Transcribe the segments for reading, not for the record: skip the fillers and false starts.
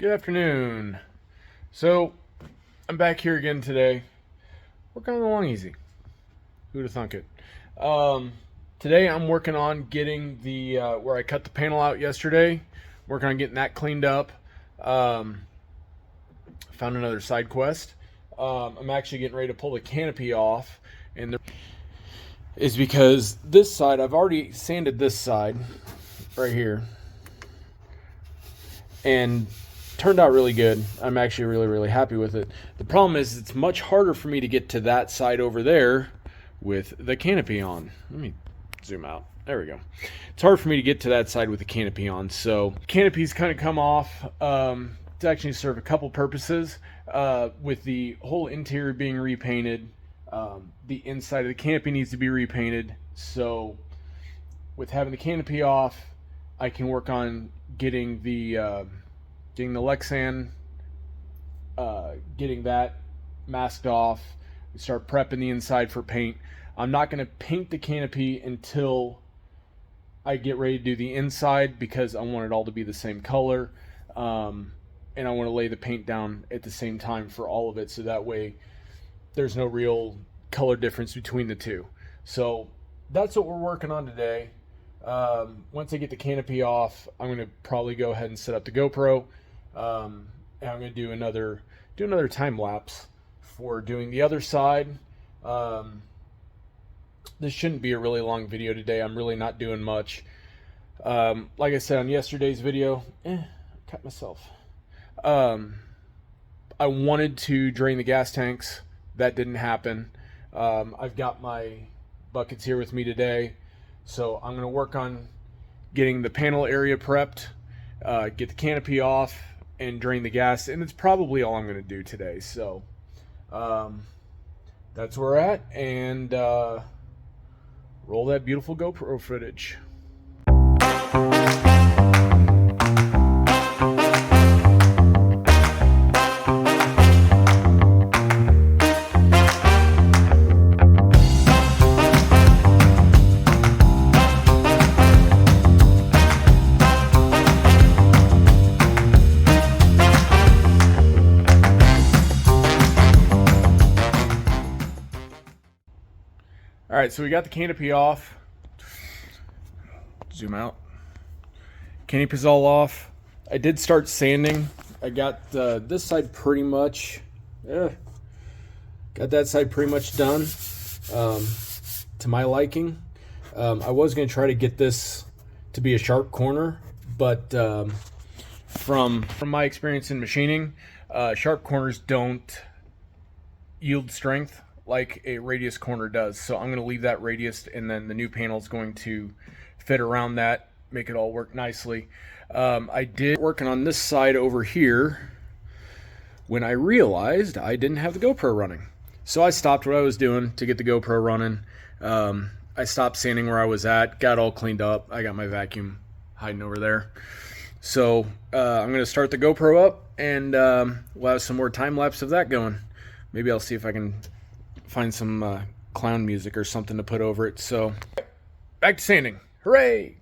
Good afternoon. So, I'm back here again today. Working on the long easy. Who'd have thunk it? Today I'm working on getting the where I cut the panel out yesterday. Working on getting that cleaned up. Found another side quest. I'm actually getting ready to pull the canopy off, and is because this side I've already sanded this side right here, and turned out really good. I'm actually really happy with it. The problem is it's much harder for me to get to that side over there with the canopy on. Let me zoom out. There we go. It's hard for me to get to that side with the canopy on. So canopy's kind of come off to actually serve a couple purposes. With the whole interior being repainted, the inside of the canopy needs to be repainted. So with having the canopy off, I can work on getting the Lexan, getting that masked off, start prepping the inside for paint. I'm not going to paint the canopy until I get ready to do the inside, because I want it all to be the same color, and I want to lay the paint down at the same time for all of it, so that way there's no real color difference between the two. So that's what we're working on today. Once I get the canopy off, I'm going to probably go ahead and set up the GoPro. And I'm going to do another time lapse for doing the other side. This shouldn't be a really long video today. I'm really not doing much. Like I said on yesterday's video, cut myself. I wanted to drain the gas tanks. That didn't happen. I've got my buckets here with me today, so I'm going to work on getting the panel area prepped, get the canopy off, and drain the gas, and it's probably all I'm going to do today. So that's where we're at, and roll that beautiful GoPro footage. All right, so we got the canopy off. Zoom out. Canopy's all off. I did start sanding. I got this side pretty much, got that side pretty much done to my liking. I was going to try to get this to be a sharp corner, but from my experience in machining, sharp corners don't yield strength like a radius corner does. So I'm going to leave that radius, and then the new panel is going to fit around that, make it all work nicely. I did working on this side over here when I realized I didn't have the GoPro running. So I stopped what I was doing to get the GoPro running. I stopped sanding where I was at, got all cleaned up. I got my vacuum hiding over there. So I'm going to start the GoPro up, and we'll have some more time lapse of that going. Maybe I'll see if I can find some clown music or something to put over it. So back to sanding. Hooray!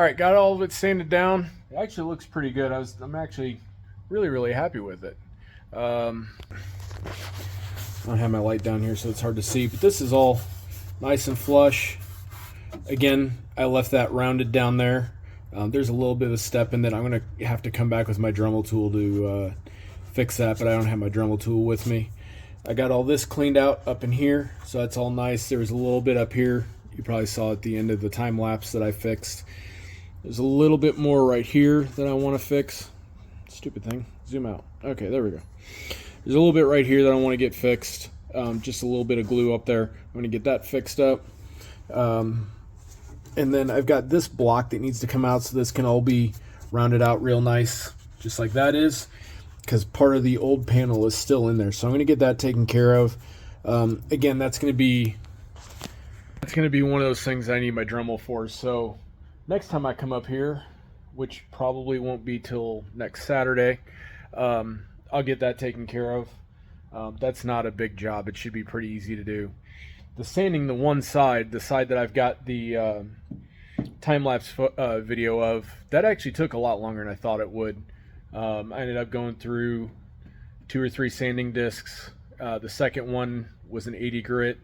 right, got all of it sanded down. It actually looks pretty good. I'm actually really happy with it. I don't have my light down here, so it's hard to see, but this is all nice and flush. Again, I left that rounded down there. There's a little bit of a step in that. I'm going to have to come back with my Dremel tool to fix that, but I don't have my Dremel tool with me. I got all this cleaned out up in here, so that's all nice. There was a little bit up here. You probably saw at the end of the time lapse that I fixed. There's a little bit more right here that I want to fix. Stupid thing. Zoom out. Okay, there we go. There's a little bit right here that I want to get fixed. Just a little bit of glue up there. I'm going to get that fixed up. And then I've got this block that needs to come out, so this can all be rounded out real nice, just like that is, because part of the old panel is still in there. So I'm going to get that taken care of. Again, that's going to be one of those things I need my Dremel for. So next time I come up here, which probably won't be till next Saturday, I'll get that taken care of. That's not a big job. It should be pretty easy to do. The sanding the one side, the side that I've got the time-lapse video of, that actually took a lot longer than I thought it would. I ended up going through 2 or 3 sanding discs. The second one was an 80 grit.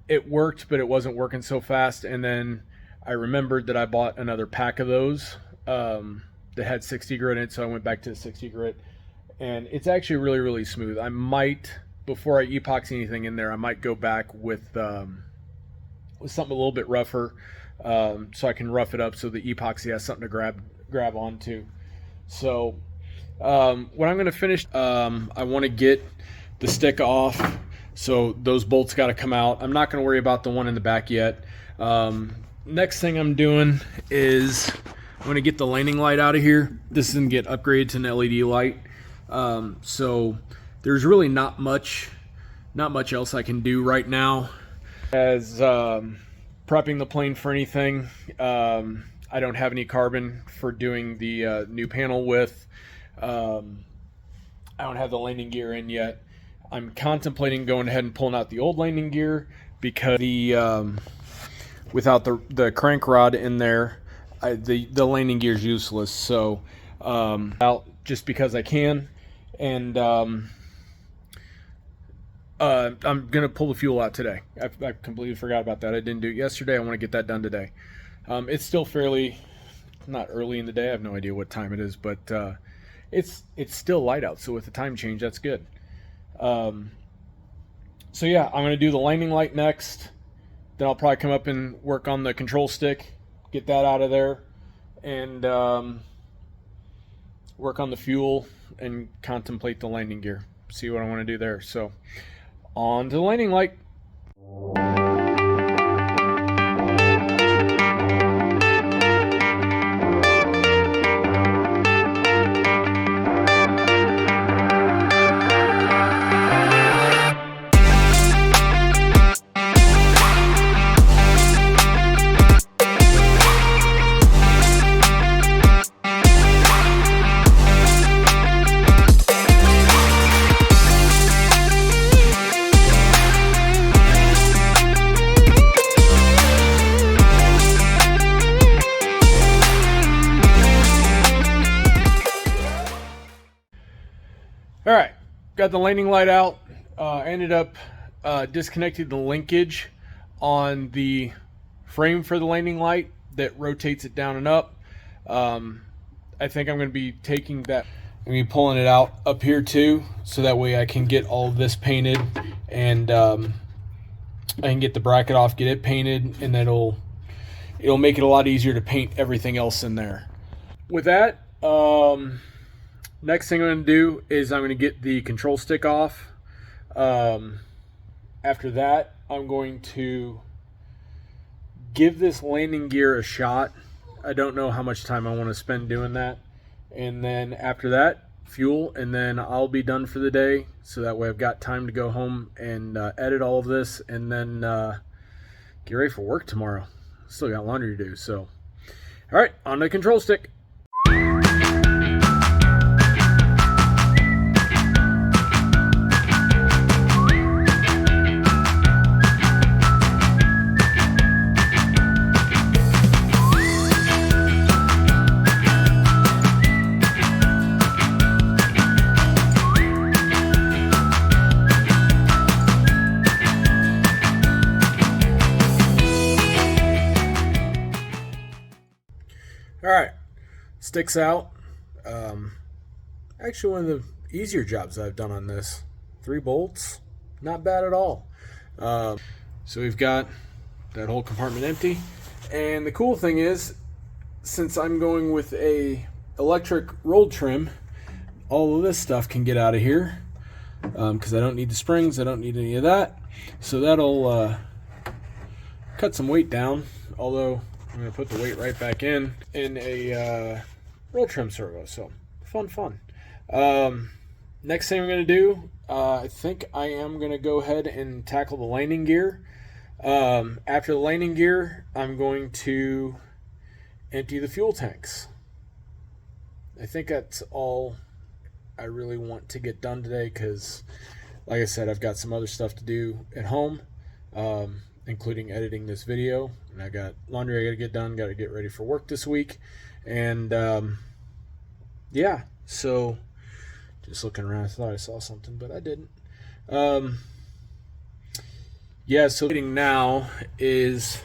It worked, but it wasn't working so fast. And then I remembered that I bought another pack of those that had 60 grit in it, so I went back to the 60 grit. And it's actually really smooth. I might, before I epoxy anything in there, I might go back with something a little bit rougher, so I can rough it up so the epoxy has something to grab onto. So what I'm going to finish, I want to get the stick off, so those bolts got to come out. I'm not going to worry about the one in the back yet. Next thing I'm doing is I'm going to get the landing light out of here. This is going to get upgraded to an LED light. So there's really not much else I can do right now as prepping the plane for anything. I don't have any carbon for doing the new panel with. I don't have the landing gear in yet. I'm contemplating going ahead and pulling out the old landing gear because without the crank rod in there, the landing gear is useless. So out just because I can. And I'm gonna pull the fuel out today. I completely forgot about that. I didn't do it yesterday. I want to get that done today. It's still fairly not early in the day. I have no idea what time it is, but it's still light out. So with the time change, that's good. So yeah, I'm gonna do the landing light next. Then I'll probably come up and work on the control stick, get that out of there, and work on the fuel and contemplate the landing gear. See what I want to do there. So on to the landing light. All right, got the landing light out. Ended up disconnecting the linkage on the frame for the landing light that rotates it down and up. I think I'm going to be taking that. I'm going to be pulling it out up here too, so that way I can get all of this painted, and I can get the bracket off, get it painted, and then it'll make it a lot easier to paint everything else in there. With that, next thing I'm going to do is I'm going to get the control stick off. After that, I'm going to give this landing gear a shot. I don't know how much time I want to spend doing that. And then after that, fuel, and then I'll be done for the day. So that way I've got time to go home and edit all of this, and then get ready for work tomorrow. Still got laundry to do. So, all right, on the control stick. All right, sticks out. Actually, one of the easier jobs I've done on this. 3 bolts, not bad at all. So we've got that whole compartment empty. And the cool thing is, since I'm going with a electric roll trim, all of this stuff can get out of here because I don't need the springs, I don't need any of that. So that'll cut some weight down, although I'm going to put the weight right back in a roll trim servo. So fun. Next thing I'm going to do, I think I am going to go ahead and tackle the landing gear. After the landing gear, I'm going to empty the fuel tanks. I think that's all I really want to get done today because, like I said, I've got some other stuff to do at home, including editing this video. And I got laundry I got to get done, got to get ready for work this week. And yeah, so just looking around, I thought I saw something, but I didn't. Yeah, so getting now is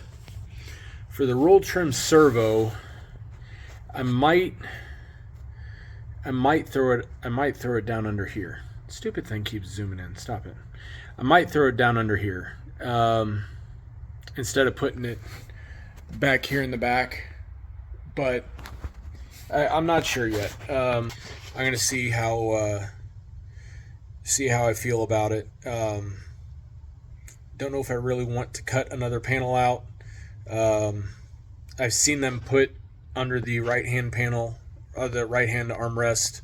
for the roll trim servo. I might throw it down under here. Stupid thing keeps zooming in. Stop it. I might throw it down under here instead of putting it back here in the back, but I'm not sure yet. I'm gonna see how I feel about it. Don't know if I really want to cut another panel out. I've seen them put under the right-hand panel, the right-hand armrest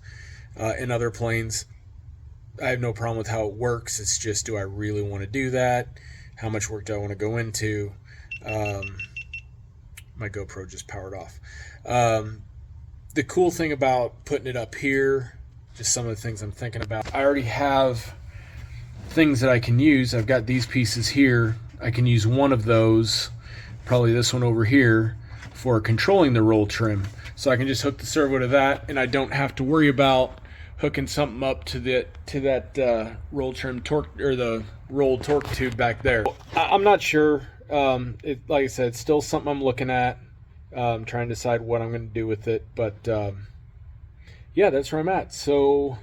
in other planes. I have no problem with how it works. It's just, do I really want to do that? How much work do I want to go into? My GoPro just powered off. The cool thing about putting it up here, just some of the things I'm thinking about. I already have things that I can use. I've got these pieces here. I can use one of those, probably this one over here, for controlling the roll trim. So I can just hook the servo to that, and I don't have to worry about hooking something up to that roll trim torque, or the roll torque tube back there. I'm not sure. Like I said, it's still something I'm looking at. Trying to decide what I'm going to do with it, but yeah, that's where I'm at. So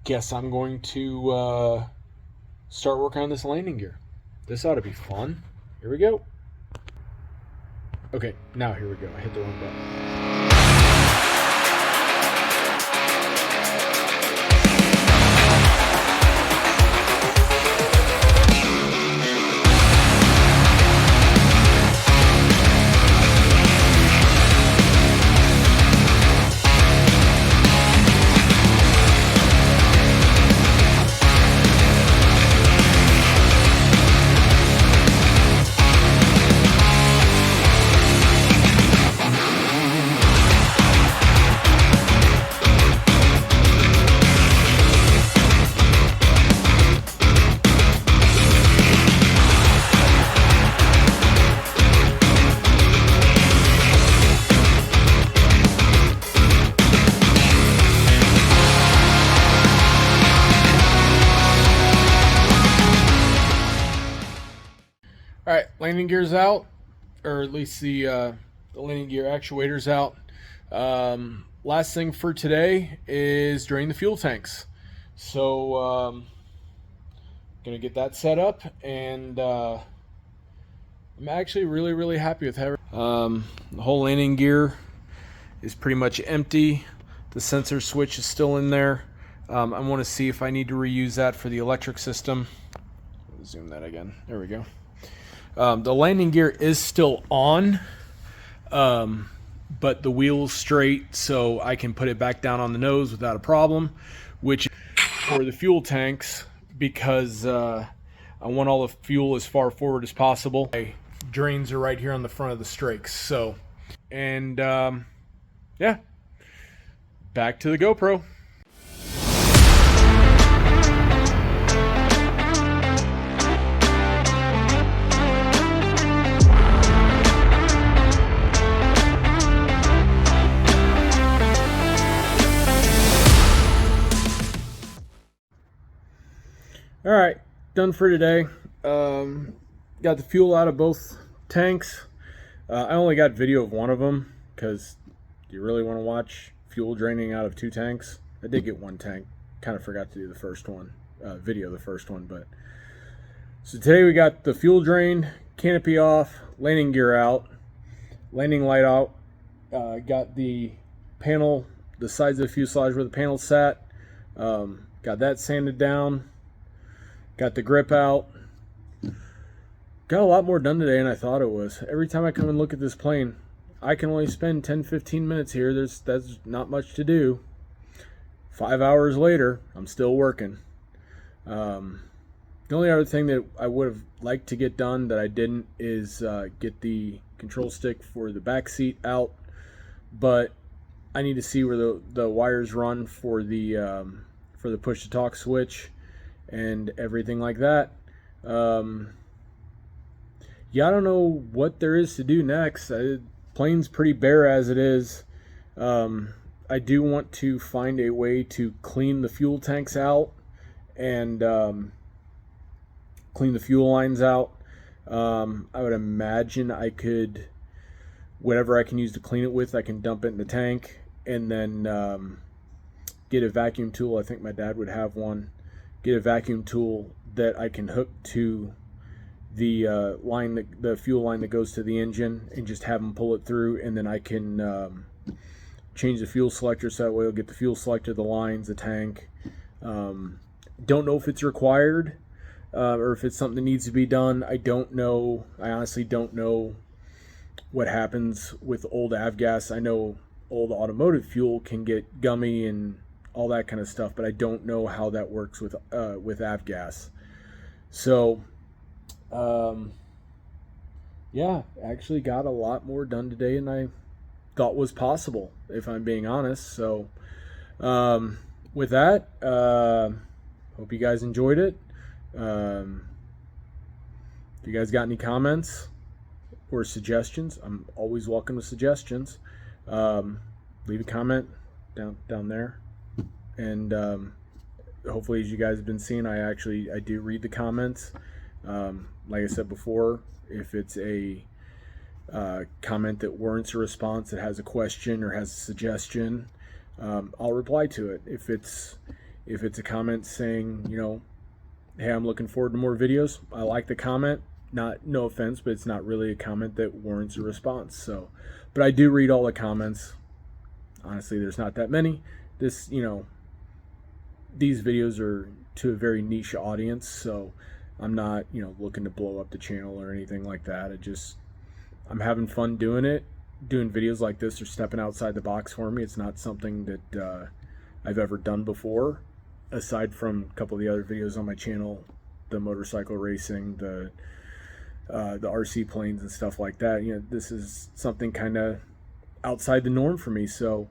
guess I'm going to start working on this landing gear. This ought to be fun. Here we go. Okay, now here we go. I hit the wrong button. All right, landing gear's out, or at least the landing gear actuator's out. Last thing for today is drain the fuel tanks. So gonna get that set up, and I'm actually really happy with how the whole landing gear is pretty much empty. The sensor switch is still in there. I want to see if I need to reuse that for the electric system. Zoom that again. There we go. The landing gear is still on, but the wheel's straight, so I can put it back down on the nose without a problem, which for the fuel tanks, because I want all the fuel as far forward as possible. My drains are right here on the front of the strakes. So, and yeah, back to the GoPro. All right, done for today. Got the fuel out of both tanks. I only got video of one of them because do you really want to watch fuel draining out of 2 tanks? I did get 1 tank. Kind of forgot to do the first one, video the first one. But so today we got the fuel drain, canopy off, landing gear out, landing light out. Got the panel, the sides of the fuselage where the panel sat. Got that sanded down. Got the grip out. Got a lot more done today than I thought it was. Every time I come and look at this plane, I can only spend 10-15 minutes here. That's not much to do. 5 hours later, I'm still working. The only other thing that I would have liked to get done that I didn't is get the control stick for the back seat out. But I need to see where the wires run for the push-to-talk switch and everything like that. Yeah, I don't know what there is to do next. Plane's pretty bare as it is. I do want to find a way to clean the fuel tanks out and clean the fuel lines out. I would imagine I could, whatever I can use to clean it with, I can dump it in the tank and then get a vacuum tool. I think my dad would have one. Get a vacuum tool that I can hook to the line, the fuel line that goes to the engine, and just have them pull it through, and then I can change the fuel selector so that way I'll get the fuel selector, the lines, the tank. Don't know if it's required or if it's something that needs to be done. I don't know. I honestly don't know what happens with old avgas. I know old automotive fuel can get gummy and all that kind of stuff, but I don't know how that works with avgas. So yeah, actually got a lot more done today than I thought was possible, if I'm being honest. So with that, hope you guys enjoyed it. If you guys got any comments or suggestions, I'm always welcome to suggestions. Leave a comment down there, and hopefully, as you guys have been seeing, I do read the comments. Like I said before, if it's a comment that warrants a response, that has a question or has a suggestion, I'll reply to it. If it's a comment saying, hey, I'm looking forward to more videos, I like the comment. No offense, but it's not really a comment that warrants a response. So, but I do read all the comments. Honestly, there's not that many. These videos are to a very niche audience, so I'm not, looking to blow up the channel or anything like that. I'm having fun doing it. Doing videos like this are stepping outside the box for me. It's not something that I've ever done before, aside from a couple of the other videos on my channel, the motorcycle racing, the RC planes and stuff like that. This is something kind of outside the norm for me. So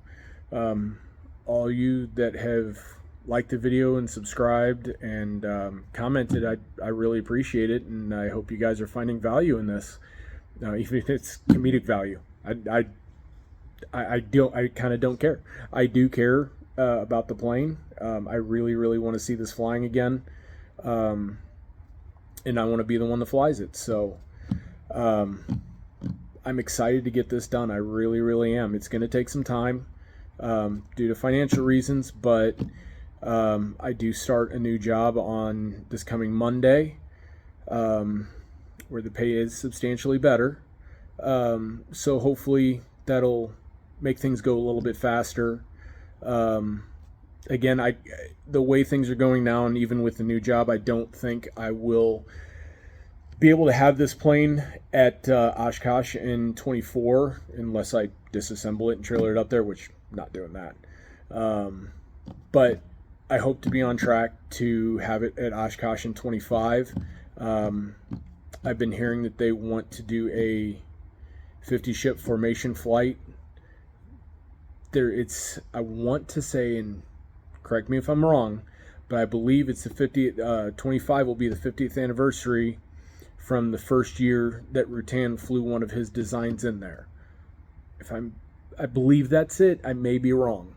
all you that have liked the video and subscribed and commented, I really appreciate it, and I hope you guys are finding value in this, even if it's comedic value. I kind of don't care. I do care about the plane. I really want to see this flying again, and I want to be the one that flies it. So I'm excited to get this done. I really am. It's going to take some time due to financial reasons, but I do start a new job on this coming Monday, where the pay is substantially better. So hopefully that'll make things go a little bit faster. Again, the way things are going now, and even with the new job, I don't think I will be able to have this plane at Oshkosh in 24 unless I disassemble it and trailer it up there, which I'm not doing that. But I hope to be on track to have it at Oshkosh in 25. I've been hearing that they want to do a 50-ship formation flight. I want to say, and correct me if I'm wrong, but I believe it's 25 will be the 50th anniversary from the first year that Rutan flew one of his designs in there. I believe that's it. I may be wrong.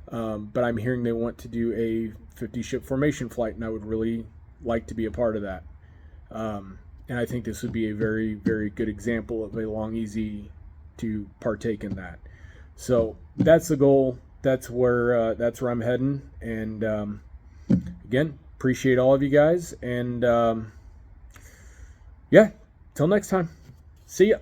But I'm hearing they want to do a 50-ship formation flight, and I would really like to be a part of that. And I think this would be a very, very good example of a long easy to partake in that. So that's the goal. That's where I'm heading. And again, appreciate all of you guys. And yeah, till next time. See ya.